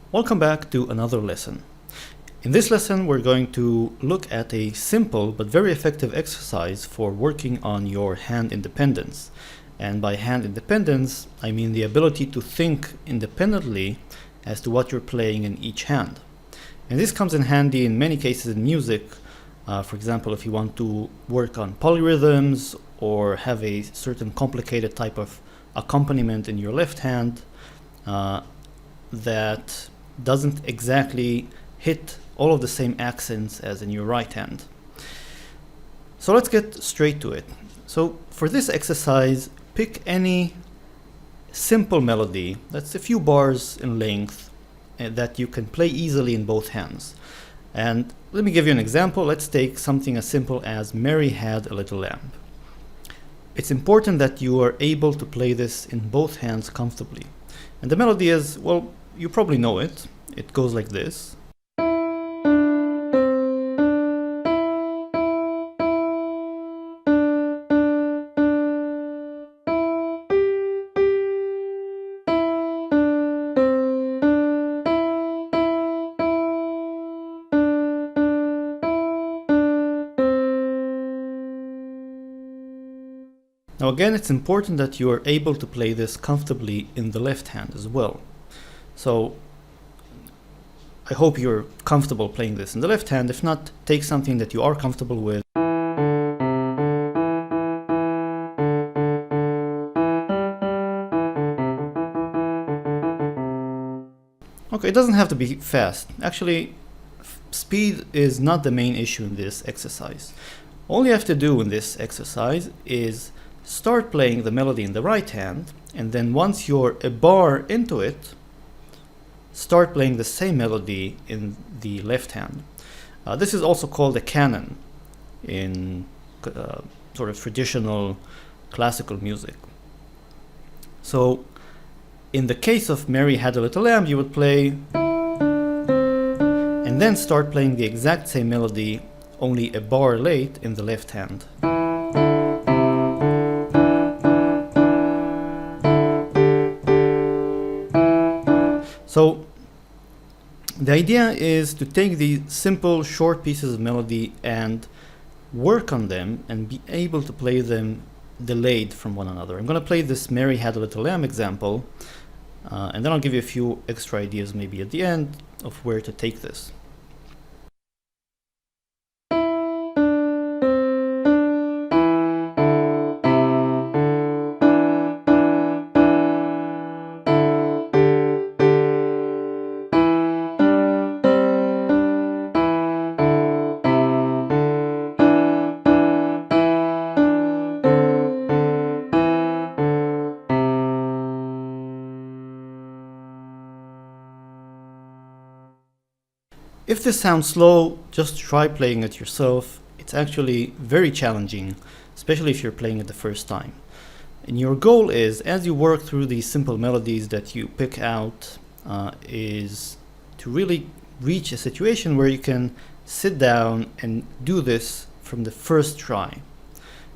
Welcome back to another lesson. In this lesson, we're going to look at a simple but very effective exercise for working on your hand independence. And by hand independence, I mean the ability to think independently as to what you're playing in each hand. And this comes in handy in many cases in music. For example, if you want to work on polyrhythms or have a certain complicated type of accompaniment in your left hand that doesn't exactly hit all of the same accents as in your right hand. So let's get straight to it. So for this exercise, pick any simple melody that's a few bars in length that you can play easily in both hands. And let me give you an example. Let's take something as simple as Mary Had a Little Lamb. It's important that you are able to play this in both hands comfortably. And the melody is, well, you probably know it. It goes like this. Now again, it's important that you are able to play this comfortably in the left hand as well. So I hope you're comfortable playing this in the left hand. If not, take something that you are comfortable with. Okay, it doesn't have to be fast. Actually, speed is not the main issue in this exercise. All you have to do in this exercise is start playing the melody in the right hand, and then once you're a bar into it, start playing the same melody in the left hand. This is also called a canon in sort of traditional classical music. So in the case of Mary Had a Little Lamb, you would play and then start playing the exact same melody, only a bar late in the left hand. So the idea is to take these simple short pieces of melody and work on them and be able to play them delayed from one another. I'm going to play this Mary Had a Little Lamb example, and then I'll give you a few extra ideas maybe at the end of where to take this. If this sounds slow, just try playing it yourself. It's actually very challenging, especially if you're playing it the first time. And your goal is, as you work through these simple melodies that you pick out, is to really reach a situation where you can sit down and do this from the first try.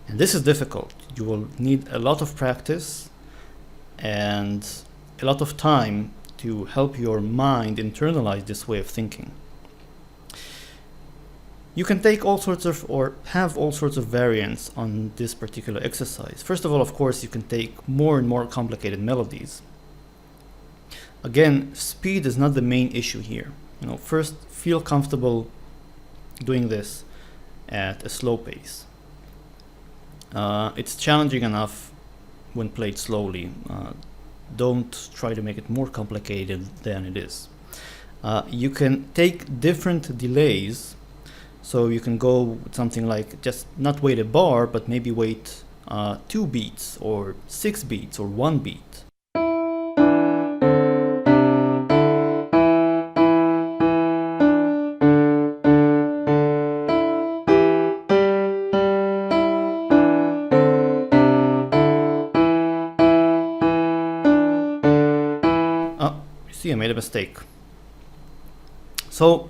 And this is difficult. You will need a lot of practice and a lot of time to help your mind internalize this way of thinking. You can take all sorts of, or have all sorts of variants on this particular exercise. First of all, of course, you can take more and more complicated melodies. Again, speed is not the main issue here. First, feel comfortable doing this at a slow pace. It's challenging enough when played slowly. Don't try to make it more complicated than it is. You can take different delays. So you can go with something like just not wait a bar, but maybe wait 2 beats or 6 beats or 1 beat. You see, I made a mistake. So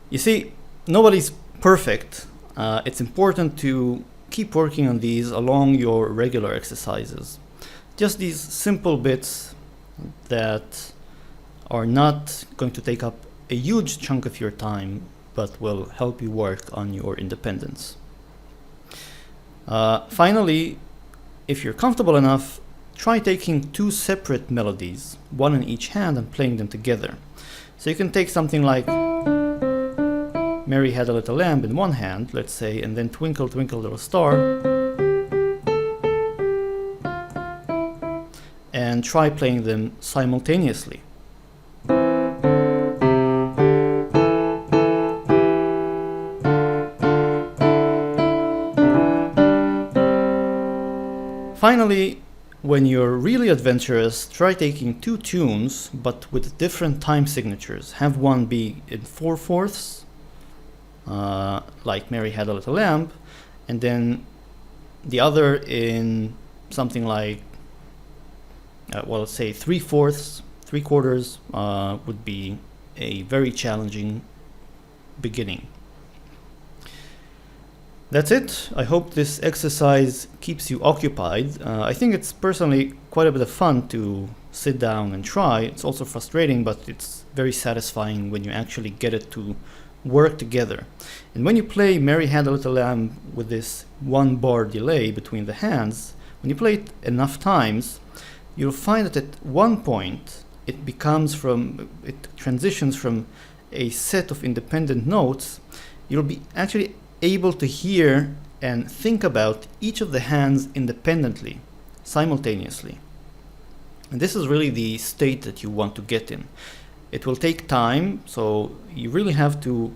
you see, nobody's perfect. It's important to keep working on these along your regular exercises. Just these simple bits that are not going to take up a huge chunk of your time, but will help you work on your independence. Finally, if you're comfortable enough, try taking two separate melodies, one in each hand, and playing them together. So you can take something like Mary Had a Little Lamb in one hand, let's say, and then Twinkle Twinkle Little Star, and try playing them simultaneously. Finally, when you're really adventurous, try taking two tunes, but with different time signatures. Have one be in 4/4, like Mary Had a Little Lamb, and then the other in something like, well, let's say 3/4, 3/4 would be a very challenging beginning. That's it. I hope this exercise keeps you occupied. I think it's personally quite a bit of fun to sit down and try. It's also frustrating, but it's very satisfying when you actually get it to work together. And when you play Mary Had a Little Lamb with this 1 bar delay between the hands, when you play it enough times, you'll find that at one point it transitions from a set of independent notes. You'll be actually able to hear and think about each of the hands independently, simultaneously. And this is really the state that you want to get in. It will take time, so you really have to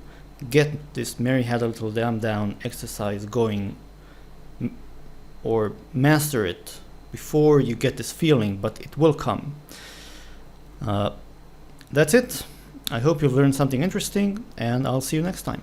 get this Mary Had a Little Lamb down exercise going, or master it before you get this feeling, but it will come. That's it. I hope you've learned something interesting, and I'll see you next time.